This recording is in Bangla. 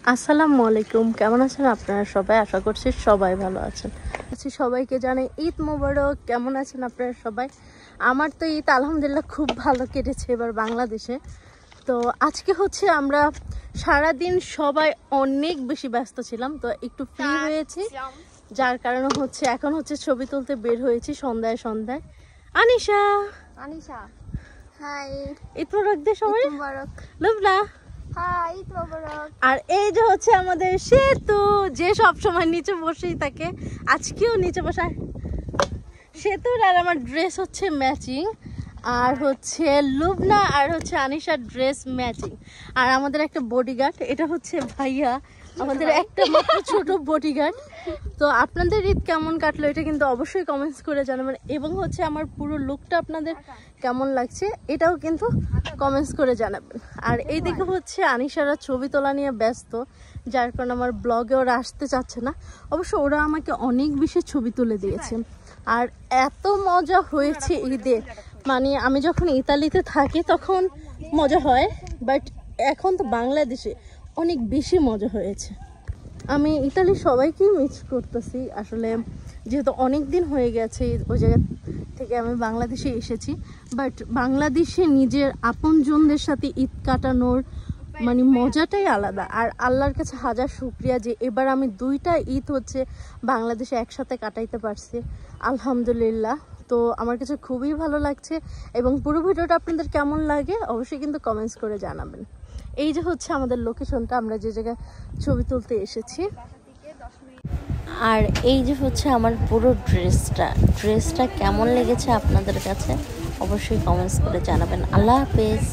আসসালামু আলাইকুম, কেমন আছেন আপনারা সবাই? আশা করছি সবাই ভালো আছেন। সবাইকে জানাই ঈদ মোবারক। কেমন আছেন আপনারা সবাই? আমার তো ঈদ আলহামদুলিল্লাহ খুব ভালো কেটেছে এবার বাংলাদেশে। তো আজকে হচ্ছে আমরা সারাদিন সবাই অনেক বেশি ব্যস্ত ছিলাম, তো একটু ফ্রি হয়েছি, যার কারণে হচ্ছে এখন হচ্ছে ছবি তুলতে বের হয়েছি সন্ধ্যায় সন্ধ্যায়। আনিশা হাই, ঈদ মোবারক দে সবাই। লুবনা হাই, ঈদ মোবারক। আর এই যে হচ্ছে আমাদের সেতু, যে সব সময় নিচে বসেই থাকে, আজকেও নিচে বসায়। সেতুর আর আমার ড্রেস হচ্ছে ম্যাচিং, আর হচ্ছে লুবনা আর হচ্ছে আনিশার ড্রেস ম্যাচিং। আর আমাদের একটা বডিগার্ড, এটা হচ্ছে ভাইয়া, আমাদের একটা মাত্র ছোট বডিগার্ড। তো আপনাদের ঈদ কেমন কাটলো এটা কিন্তু অবশ্যই কমেন্টস করে জানাবেন, এবং হচ্ছে আমার পুরো লুকটা আপনাদের কেমন লাগছে এটাও কিন্তু কমেন্টস করে জানাবেন। আর এইদিকে হচ্ছে আনিশারা ছবি তোলা নিয়ে ব্যস্ত, যার কারণে আমার ব্লগে ওরা আসতে চাচ্ছে না। অবশ্য ওরা আমাকে অনেক বেশি ছবি তুলে দিয়েছে, আর এত মজা হয়েছে ঈদে। মানে আমি যখন ইতালিতে থাকি তখন মজা হয়, বাট এখন তো বাংলাদেশে অনেক বেশি মজা হয়েছে। আমি ইতালির সবাইকেই মিস করতেছি আসলে, যেহেতু অনেক দিন হয়ে গেছে ওই জায়গা থেকে আমি বাংলাদেশে এসেছি। বাট বাংলাদেশে নিজের আপনজনদের সাথে ঈদ কাটানোর মানে মজাটাই আলাদা। আর আল্লাহর কাছে হাজার শুকরিয়া যে এবার আমি 2টা ঈদ হচ্ছে বাংলাদেশে একসাথে কাটাইতে পারছি, আলহামদুলিল্লাহ। তো আমার কাছে খুবই ভালো লাগছে, এবং পুরো ভিডিওটা আপনাদের কেমন লাগে অবশ্যই কিন্তু কমেন্টস করে জানাবেন। এই যে হচ্ছে আমাদের লোকেশনটা, আমরা যে জায়গায় ছবি তুলতে এসেছি। আর এই যে হচ্ছে আমার পুরো ড্রেসটা কেমন লেগেছে আপনাদের কাছে অবশ্যই কমেন্টস করে জানাবেন। আল্লাহ হাফেজ।